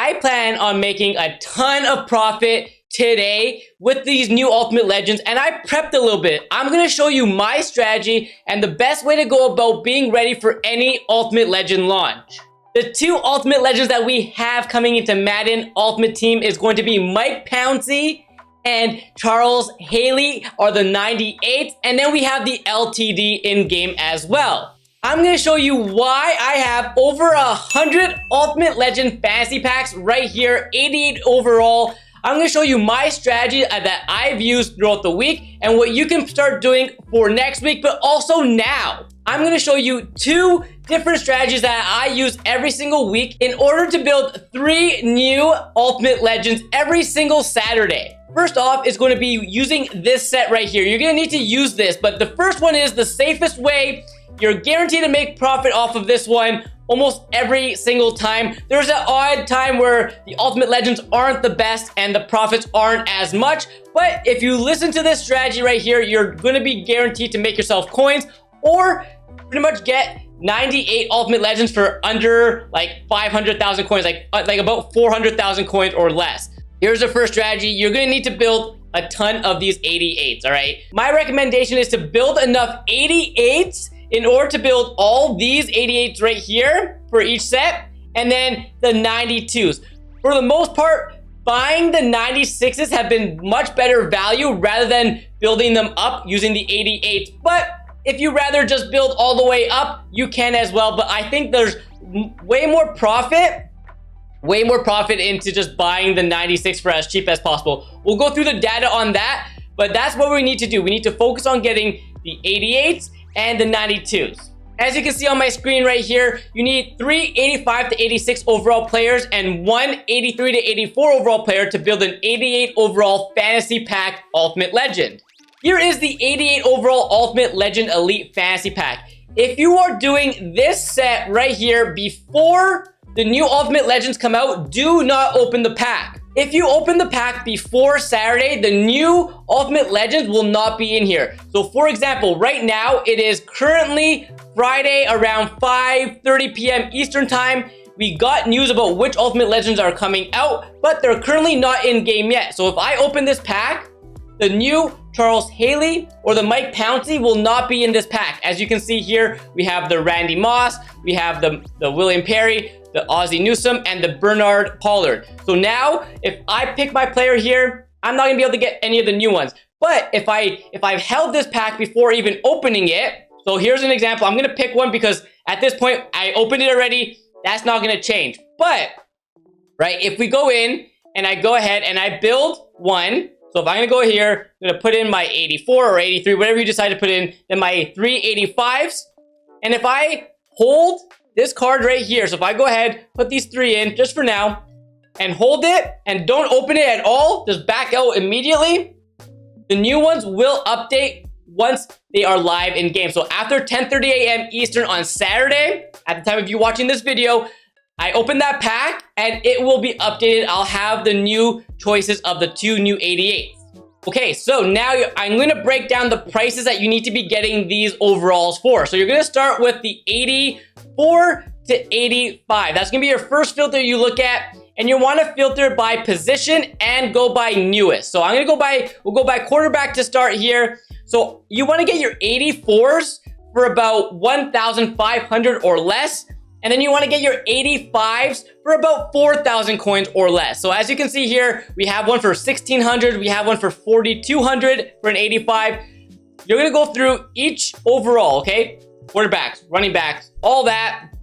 I plan on making a ton of profit today with these new Ultimate Legends, and I prepped a little bit. I'm going to show you my strategy and the best way to go about being ready for any Ultimate Legend launch. The two Ultimate Legends that we have coming into Madden Ultimate Team is going to be Mike Pouncey and Charles Haley are the 98s, and then we have the LTD in-game as well. I'm going to show you why I have over 100 Ultimate Legend fantasy packs right here, 88 overall. I'm going to show you my strategy that I've used throughout the week and what you can start doing for next week, but also now. I'm going to show you two different strategies that I use every single week in order to build 3 new Ultimate Legends every single Saturday. First off, it's going to be using this set right here. You're going to need to use this, but the first one is the safest way. You're guaranteed to make profit off of this one almost every single time. There's an odd time where the Ultimate Legends aren't the best and the profits aren't as much, but if you listen to this strategy right here, you're going to be guaranteed to make yourself coins or pretty much get 98 Ultimate Legends for under like 500,000 coins, like about 400,000 coins or less. Here's the first strategy. You're going to need to build a ton of these 88s, all right? My recommendation is to build enough 88s in order to build all these 88s right here for each set, and then the 92s. For the most part, buying the 96s have been much better value rather than building them up using the 88s. But if you rather just build all the way up, you can as well. But I think there's way more profit into just buying the 96 for as cheap as possible. We'll go through the data on that, but that's what we need to do. We need to focus on getting the 88s and the 92s. As you can see on my screen right here, you need 3 85 to 86 overall players and 1 83 to 84 overall player to build an 88 overall fantasy pack Ultimate Legend. Here is the 88 overall Ultimate Legend Elite Fantasy Pack. If you are doing this set right here before the new Ultimate Legends come out, do not open the pack. If you open the pack before Saturday, the new Ultimate Legends will not be in here. So for example, right now it is currently Friday around 5:30 p.m. Eastern time. We got news about which Ultimate Legends are coming out, but they're currently not in game yet. So if I open this pack, the new Charles Haley or the Mike Pouncey will not be in this pack. As you can see here, we have the Randy Moss, we have the William Perry, the Ozzie Newsome, and the Bernard Pollard. So now, if I pick my player here, I'm not gonna be able to get any of the new ones. But if I've held this pack before even opening it, so here's an example. I'm gonna pick one because at this point, I opened it already. That's not gonna change. But, right, if we go in and I go ahead and I build one, so if I'm gonna go here, I'm gonna put in my 84 or 83, whatever you decide to put in, then my 3 85s. And if I hold this card right here, so if I go ahead, put these 3 in just for now, and hold it, and don't open it at all, just back out immediately, the new ones will update once they are live in game. So after 10:30 a.m. Eastern on Saturday, at the time of you watching this video, I open that pack and it will be updated. I'll have the new choices of the 2 new 88s. Okay, so now I'm going to break down the prices that you need to be getting these overalls for. So you're going to start with the 84 to 85. That's going to be your first filter you look at, and you want to filter by position and go by newest. So I'm going to we'll go by quarterback to start here. So you want to get your 84s for about 1,500 or less. And then you want to get your 85s for about 4,000 coins or less. So as you can see here, we have one for 1,600. We have one for 4,200 for an 85. You're going to go through each overall, okay? Quarterbacks, running backs, all that.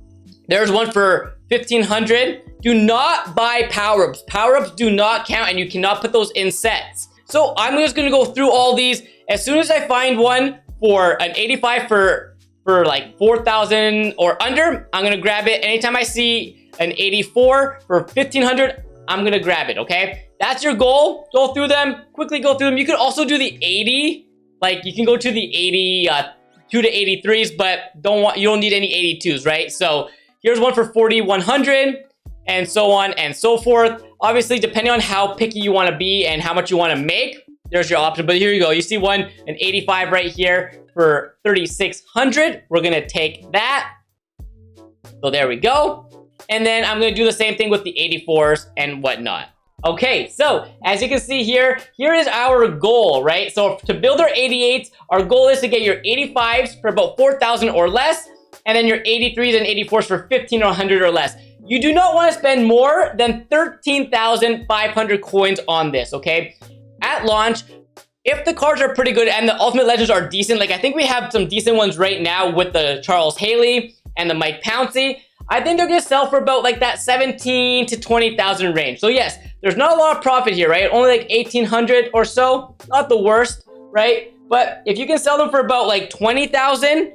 There's one for 1,500. Do not buy power-ups. Power-ups do not count, and you cannot put those in sets. So I'm just going to go through all these. As soon as I find one for an 85 for like 4,000 or under, I'm gonna grab it. Anytime I see an 84 for 1,500, I'm gonna grab it, okay? That's your goal. Go through them, quickly go through them. You could also do the 80, like you can go to the 82 to 83s, but you don't need any 82s, right? So here's one for 4,100 and so on and so forth. Obviously, depending on how picky you wanna be and how much you wanna make, there's your option. But here you go. You see an 85 right here for 3,600. We're gonna take that. So there we go. And then I'm going to do the same thing with the 84s and whatnot. Okay, so as you can see here, here is our goal, right? So to build our 88s, our goal is to get your 85s for about 4,000 or less, and then your 83s and 84s for 15 or 100 or less. You do not want to spend more than 13,500 coins on this, okay? At launch, if the cards are pretty good and the Ultimate Legends are decent, like I think we have some decent ones right now with the Charles Haley and the Mike Pouncey, I think they're going to sell for about like that 17 to 20,000 range. So yes, there's not a lot of profit here, right? Only like 1,800 or so. Not the worst, right? But if you can sell them for about like 20,000,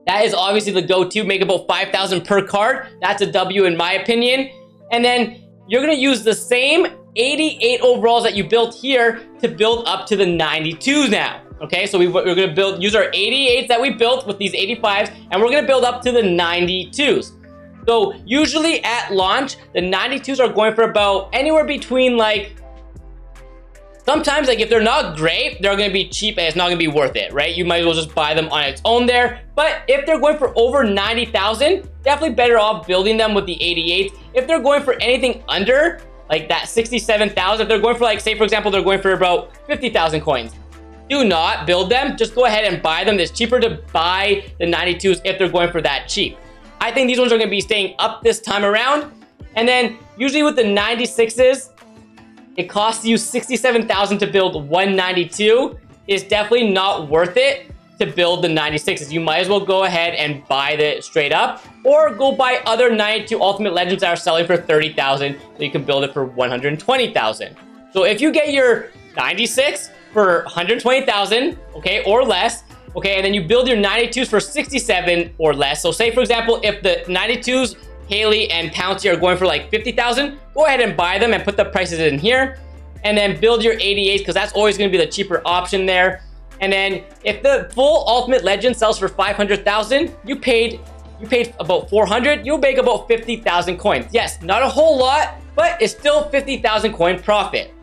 that is obviously the go-to. Make about 5,000 per card. That's a W in my opinion. And then you're going to use the same 88 overalls that you built here to build up to the 92s now. Okay, so we're going to use our 88s that we built with these 85s, and we're going to build up to the 92s. So usually at launch, the 92s are going for about anywhere between like, sometimes like if they're not great, they're going to be cheap and it's not going to be worth it, right? You might as well just buy them on its own there. But if they're going for over 90,000, definitely better off building them with the 88s. If they're going for anything under like that 67,000, if they're going for like, say for example, they're going for about 50,000 coins, do not build them. Just go ahead and buy them. It's cheaper to buy the 92s if they're going for that cheap. I think these ones are going to be staying up this time around. And then usually with the 96s, it costs you 67,000 to build 192. It's definitely not worth it to build the 96s. You might as well go ahead and buy it straight up, or go buy other 92 Ultimate Legends that are selling for 30,000, so you can build it for 120,000. So if you get your 96 for 120,000, okay, or less, okay, and then you build your 92s for 67 or less. So say for example, if the 92s, Haley and Pouncey are going for like 50,000, go ahead and buy them and put the prices in here, and then build your 88s, because that's always going to be the cheaper option there. And then if the full Ultimate Legend sells for 500,000, you paid about 400, you'll make about 50,000 coins. Yes, not a whole lot, but it's still 50,000 coin profit.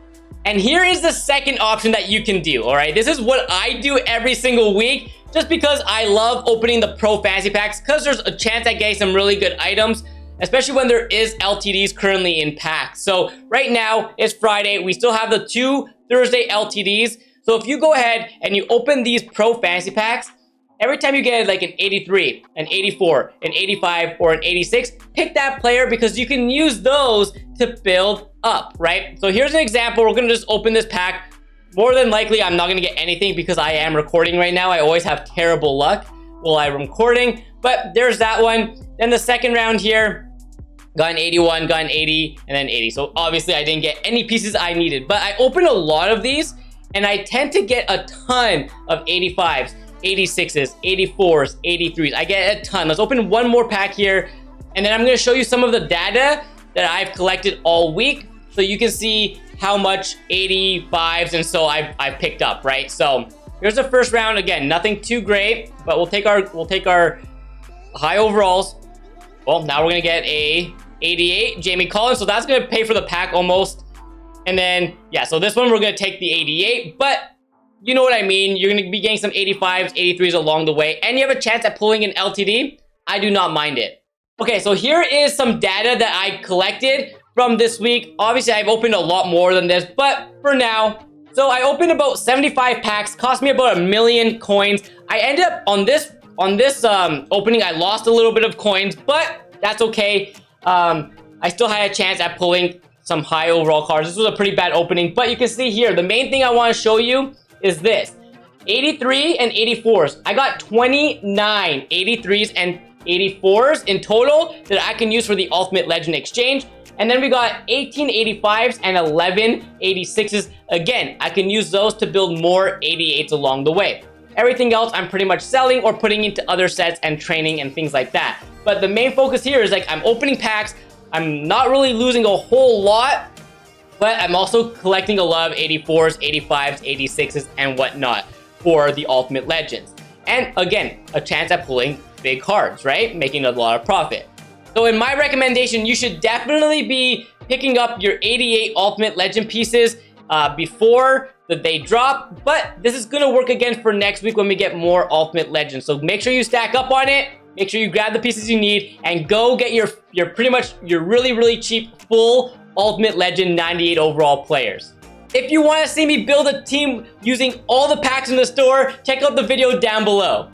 And here is the second option that you can do, all right? This is what I do every single week, just because I love opening the Pro Fantasy Packs, because there's a chance at getting some really good items, especially when there is LTDs currently in packs. So right now, it's Friday. We still have the 2 Thursday LTDs. So if you go ahead and you open these Pro Fantasy Packs, every time you get like an 83, an 84, an 85, or an 86, pick that player, because you can use those to build up, right? So here's an example. We're going to just open this pack. More than likely, I'm not going to get anything because I am recording right now. I always have terrible luck while I'm recording. But there's that one. Then the second round here, got an 81, got an 80, and then 80. So obviously, I didn't get any pieces I needed. But I opened a lot of these, and I tend to get a ton of 85s, 86s, 84s, 83s. I get a ton. Let's open one more pack here, and then I'm going to show you some of the data that I've collected all week, so you can see how much 85s and so I've picked up, right? So here's the first round. Again, nothing too great, but we'll take our high overalls. Well, now we're gonna get a 88 Jamie Collins, so that's gonna pay for the pack almost. And then yeah, so this one we're gonna take the 88, but you know what I mean. You're gonna be getting some 85s, 83s along the way, and you have a chance at pulling an LTD. I do not mind it. Okay, so here is some data that I collected from this week. Obviously, I've opened a lot more than this, but for now, so I opened about 75 packs, cost me about 1 million coins. I ended up on this opening, I lost a little bit of coins, but that's okay. I still had a chance at pulling some high overall cards. This was a pretty bad opening, but you can see here, the main thing I want to show you is this. 83 and 84s. I got 29 83s and 84s in total that I can use for the Ultimate Legend Exchange. And then we got 18 85s and 11 86s. Again, I can use those to build more 88s along the way. Everything else I'm pretty much selling or putting into other sets and training and things like that. But the main focus here is like I'm opening packs. I'm not really losing a whole lot, but I'm also collecting a lot of 84s, 85s, 86s, and whatnot for the Ultimate Legends. And again, a chance at pulling big cards, right? Making a lot of profit. So in my recommendation, you should definitely be picking up your 88 Ultimate Legend pieces before they drop. But this is going to work again for next week when we get more Ultimate Legends. So make sure you stack up on it. make sure you grab the pieces you need and go get your really cheap full Ultimate Legend 98 overall players. If you want to see me build a team using all the packs in the store, check out the video down below.